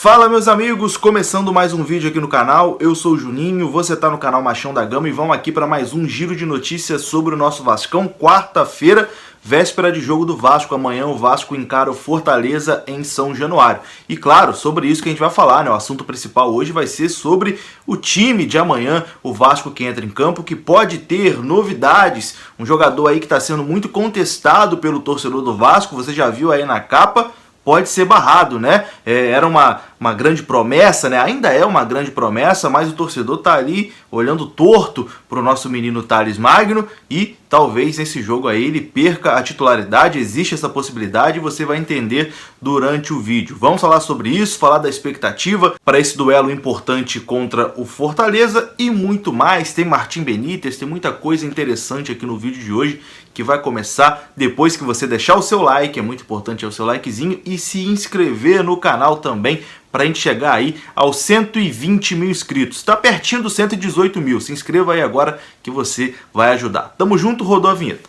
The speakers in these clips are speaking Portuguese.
Fala meus amigos, começando mais um vídeo aqui no canal, eu sou o Juninho, você tá no canal Machão da Gama e vamos aqui para mais um giro de notícias sobre o nosso Vascão, quarta-feira, véspera de jogo do Vasco. Amanhã o Vasco encara o Fortaleza em São Januário. E claro, sobre isso que a gente vai falar, né? O assunto principal hoje vai ser sobre o time de amanhã, o Vasco que entra em campo, que pode ter novidades. Um jogador aí que está sendo muito contestado pelo torcedor do Vasco, você já viu aí na capa, pode ser barrado, né? Era uma grande promessa, né? Ainda é uma grande promessa, mas o torcedor tá ali olhando torto pro nosso menino Thales Magno e talvez nesse jogo aí ele perca a titularidade. Existe essa possibilidade e você vai entender durante o vídeo. Vamos falar sobre isso, falar da expectativa para esse duelo importante contra o Fortaleza e muito mais. Tem Martim Benítez, tem muita coisa interessante aqui no vídeo de hoje que vai começar depois que você deixar o seu like, é muito importante o seu likezinho, e se inscrever no canal também, para a gente chegar aí aos 120 mil inscritos. Está pertinho dos 118 mil. Se inscreva aí agora que você vai ajudar. Tamo junto, rodou a vinheta.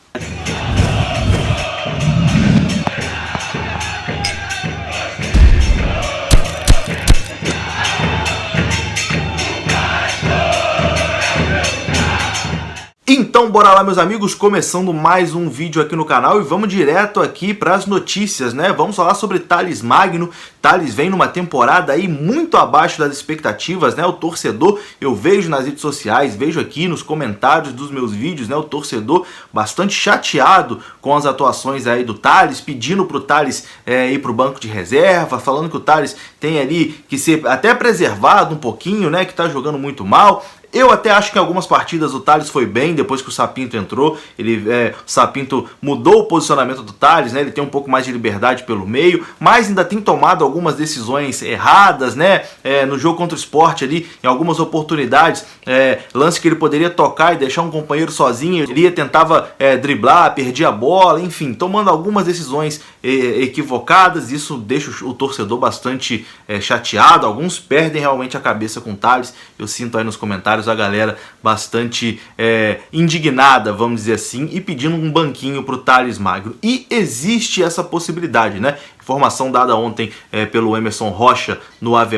Então bora lá meus amigos, começando mais um vídeo aqui no canal e vamos direto aqui para as notícias, né? Vamos falar sobre Thales Magno. Thales vem numa temporada aí muito abaixo das expectativas, né? O torcedor, eu vejo nas redes sociais, vejo aqui nos comentários dos meus vídeos, né? O torcedor bastante chateado com as atuações aí do Thales, pedindo pro Thales ir pro banco de reserva, falando que o Thales tem ali que ser até preservado um pouquinho, né? Que tá jogando muito mal. Eu até acho que em algumas partidas o Thales foi bem, depois que o Sapinto entrou, o Sapinto mudou o posicionamento do Thales, né? Ele tem um pouco mais de liberdade pelo meio, mas ainda tem tomado algumas decisões erradas, né? No jogo contra o Sport ali, em algumas oportunidades, lance que ele poderia tocar e deixar um companheiro sozinho, ele tentava driblar, perdia a bola, enfim, tomando algumas decisões equivocadas. Isso deixa o torcedor bastante chateado. Alguns perdem realmente a cabeça com o Thales, eu sinto aí nos comentários a galera bastante indignada, vamos dizer assim, e pedindo um banquinho pro Thales Magno. E existe essa possibilidade, né? Informação dada ontem pelo Emerson Rocha no AV+,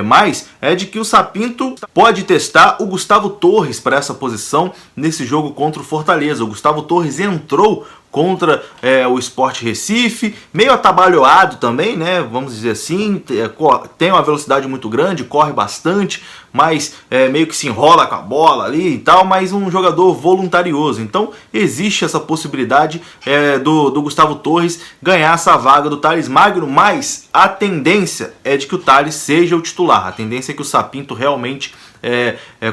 é de que o Sapinto pode testar o Gustavo Torres para essa posição nesse jogo contra o Fortaleza. O Gustavo Torres entrou contra o Sport Recife, meio atabalhoado também, né? Vamos dizer assim, tem uma velocidade muito grande, corre bastante, mas meio que se enrola com a bola ali e tal, mas um jogador voluntarioso. Então existe essa possibilidade do Gustavo Torres ganhar essa vaga do Thales Magno, mas a tendência é de que o Thales seja o titular. A tendência é que o Sapinto realmente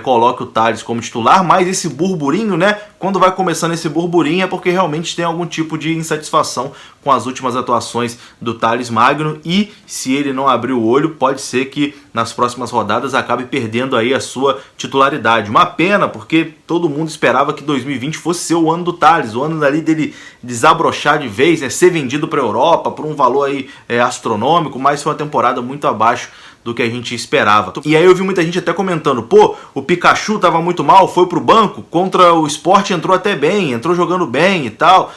coloque o Thales como titular, mas esse burburinho, né? Quando vai começando esse burburinho é porque realmente tem algum tipo de insatisfação com as últimas atuações do Thales Magno, e se ele não abrir o olho, pode ser que nas próximas rodadas acabe perdendo aí a sua titularidade. Uma pena, porque todo mundo esperava que 2020 fosse ser o ano do Thales, o ano ali dele desabrochar de vez, né? Ser vendido para a Europa por um valor aí astronômico, mas foi uma temporada muito abaixo do que a gente esperava. E aí eu vi muita gente até comentando, pô, o Pikachu tava muito mal, foi pro banco, contra o Sport entrou até bem, entrou jogando bem e tal,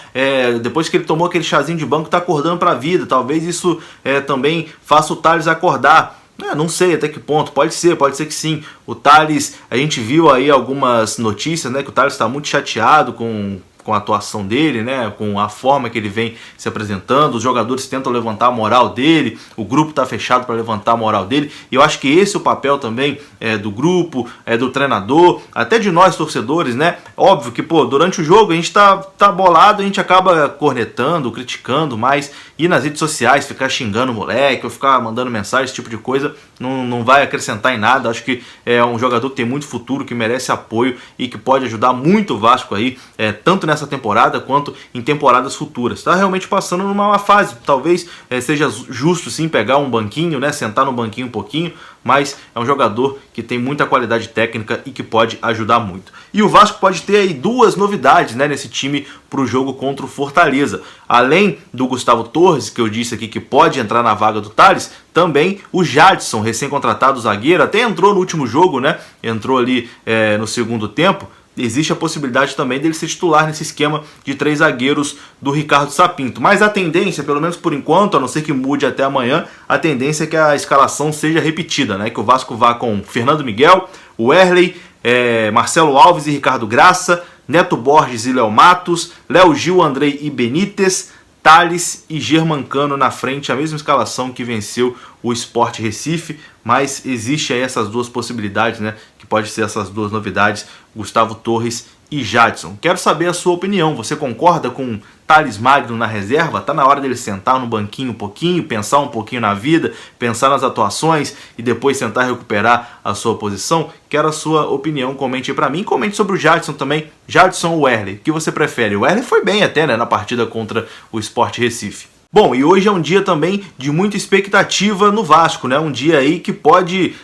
depois que ele tomou aquele chazinho de banco tá acordando pra vida. Talvez isso também faça o Thales acordar. Não sei até que ponto, pode ser que sim. O Thales, a gente viu aí algumas notícias, né, que o Thales está muito chateado com a atuação dele, né, com a forma que ele vem se apresentando. Os jogadores tentam levantar a moral dele, o grupo está fechado para levantar a moral dele, e eu acho que esse é o papel também do grupo, do treinador, até de nós torcedores, né? Óbvio que, pô, durante o jogo a gente tá bolado, a gente acaba cornetando, criticando, mas ir nas redes sociais, ficar xingando o moleque, ou ficar mandando mensagem, esse tipo de coisa, não vai acrescentar em nada. Acho que é um jogador que tem muito futuro, que merece apoio e que pode ajudar muito o Vasco aí, tanto nessa temporada quanto em temporadas futuras. Está realmente passando numa má fase. Talvez seja justo sim pegar um banquinho, né, sentar no banquinho um pouquinho, mas é um jogador que tem muita qualidade técnica e que pode ajudar muito. E o Vasco pode ter aí duas novidades, né, nesse time para o jogo contra o Fortaleza. Além do Gustavo Torres, que eu disse aqui que pode entrar na vaga do Thales, também o Jadson, recém-contratado zagueiro, até entrou no último jogo, né? Entrou ali no segundo tempo, existe a possibilidade também dele ser titular nesse esquema de 3 zagueiros do Ricardo Sapinto. Mas a tendência, pelo menos por enquanto, a não ser que mude até amanhã, a tendência é que a escalação seja repetida, né? Que o Vasco vá com Fernando Miguel, Wesley, Marcelo Alves e Ricardo Graça, Neto Borges e Léo Matos, Léo Gil, Andrei e Benítez, Thales e Germancano na frente, a mesma escalação que venceu o Sport Recife, mas existe aí essas duas possibilidades, né? Que pode ser essas duas novidades, Gustavo Torres e Jadson. Quero saber a sua opinião, você concorda com Thales Magno na reserva? Tá na hora dele sentar no banquinho um pouquinho, pensar um pouquinho na vida, pensar nas atuações e depois tentar recuperar a sua posição? Quero a sua opinião, comente aí pra mim, comente sobre o Jadson também, Jadson ou Wesley, o que você prefere? O Wesley foi bem até, né, na partida contra o Sport Recife. Bom, e hoje é um dia também de muita expectativa no Vasco, né? Um dia aí que pode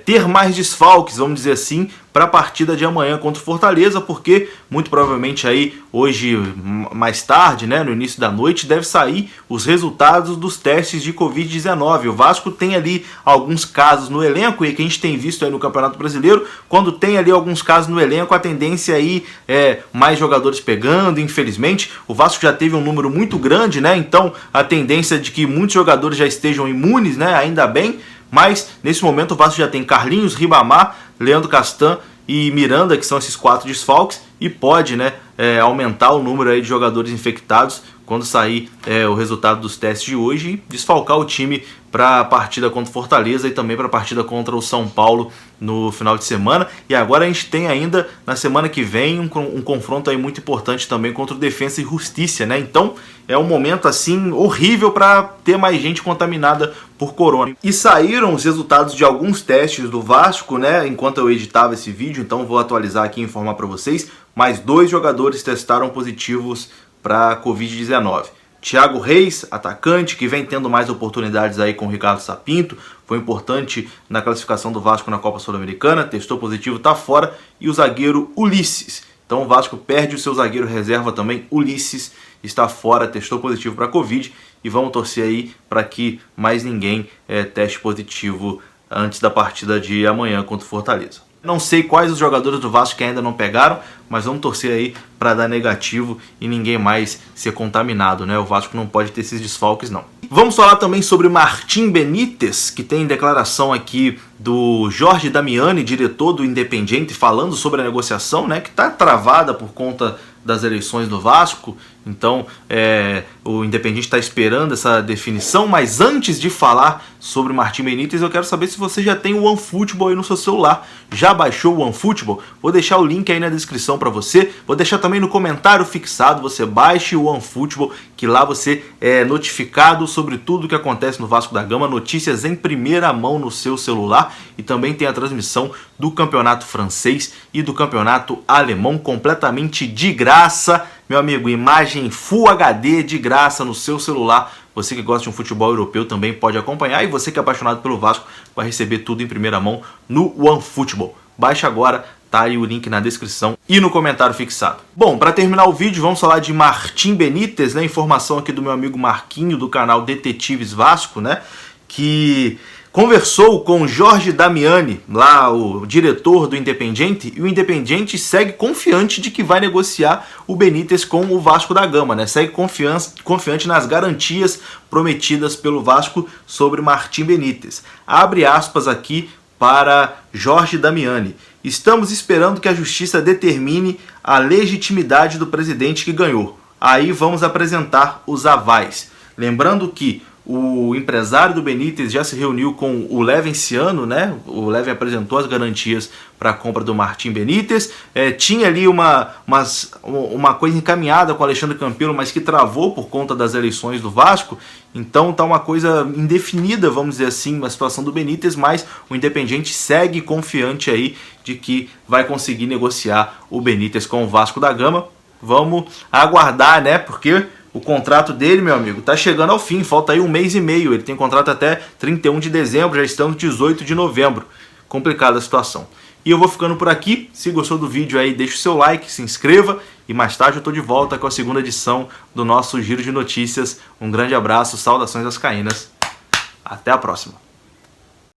ter mais desfalques, vamos dizer assim, para a partida de amanhã contra o Fortaleza, porque muito provavelmente aí hoje mais tarde, né, no início da noite, deve sair os resultados dos testes de Covid-19. O Vasco tem ali alguns casos no elenco e que a gente tem visto aí no Campeonato Brasileiro, quando tem ali alguns casos no elenco, a tendência aí é mais jogadores pegando, infelizmente. O Vasco já teve um número muito grande, né? Então a tendência é de que muitos jogadores já estejam imunes, né? Ainda bem. Mas nesse momento o Vasco já tem Carlinhos, Ribamar, Leandro Castan e Miranda, que são esses 4 desfalques, e pode, né, aumentar o número aí de jogadores infectados quando sair o resultado dos testes de hoje e desfalcar o time para a partida contra o Fortaleza e também para a partida contra o São Paulo no final de semana. E agora a gente tem ainda na semana que vem um confronto aí muito importante também contra o Defensa e Justiça, né? Então é um momento assim horrível para ter mais gente contaminada por corona. E saíram os resultados de alguns testes do Vasco, né? Enquanto eu editava esse vídeo, então vou atualizar aqui e informar para vocês. Mais 2 jogadores testaram positivos para Covid-19. Thiago Reis, atacante, que vem tendo mais oportunidades aí com o Ricardo Sapinto, foi importante na classificação do Vasco na Copa Sul-Americana, testou positivo, está fora, e o zagueiro Ulisses. Então o Vasco perde o seu zagueiro reserva também, Ulisses, está fora, testou positivo para Covid, e vamos torcer aí para que mais ninguém teste positivo antes da partida de amanhã contra o Fortaleza. Não sei quais os jogadores do Vasco que ainda não pegaram, mas vamos torcer aí para dar negativo e ninguém mais ser contaminado, né? O Vasco não pode ter esses desfalques, não. Vamos falar também sobre Martim Benítez, que tem declaração aqui do Jorge Damiani, diretor do Independiente, falando sobre a negociação, né? Que está travada por conta das eleições do Vasco. Então o Independiente está esperando essa definição, mas antes de falar sobre Martim Benítez, eu quero saber se você já tem o OneFootball aí no seu celular. Já baixou o OneFootball? Vou deixar o link aí na descrição para você, vou deixar também no comentário fixado, você baixe o OneFootball, que lá você é notificado sobre tudo que acontece no Vasco da Gama, notícias em primeira mão no seu celular, e também tem a transmissão do campeonato francês e do campeonato alemão completamente de graça. Meu amigo, imagem Full HD de graça no seu celular. Você que gosta de um futebol europeu também pode acompanhar. E você que é apaixonado pelo Vasco vai receber tudo em primeira mão no OneFootball. Baixe agora, tá aí o link na descrição e no comentário fixado. Bom, para terminar o vídeo, vamos falar de Martim Benítez, né? Informação aqui do meu amigo Marquinho, do canal Detetives Vasco, né? Que conversou com Jorge Damiani, lá o diretor do Independiente, e o Independiente segue confiante de que vai negociar o Benítez com o Vasco da Gama, né? Segue confiante nas garantias prometidas pelo Vasco sobre Martim Benítez. Abre aspas aqui para Jorge Damiani. Estamos esperando que a justiça determine a legitimidade do presidente que ganhou. Aí vamos apresentar os avais. Lembrando que o empresário do Benítez já se reuniu com o Levin esse ano, né? O Levin apresentou as garantias para a compra do Martim Benítez. Tinha ali uma coisa encaminhada com o Alexandre Campelo, mas que travou por conta das eleições do Vasco. Então tá uma coisa indefinida, vamos dizer assim, a situação do Benítez, mas o Independiente segue confiante aí de que vai conseguir negociar o Benítez com o Vasco da Gama. Vamos aguardar, né? Porque o contrato dele, meu amigo, tá chegando ao fim, falta aí 1 mês e meio, ele tem contrato até 31 de dezembro, já estamos 18 de novembro, complicada a situação. E eu vou ficando por aqui, se gostou do vídeo aí, deixa o seu like, se inscreva, e mais tarde eu tô de volta com a segunda edição do nosso Giro de Notícias. Um grande abraço, saudações vascaínas, até a próxima.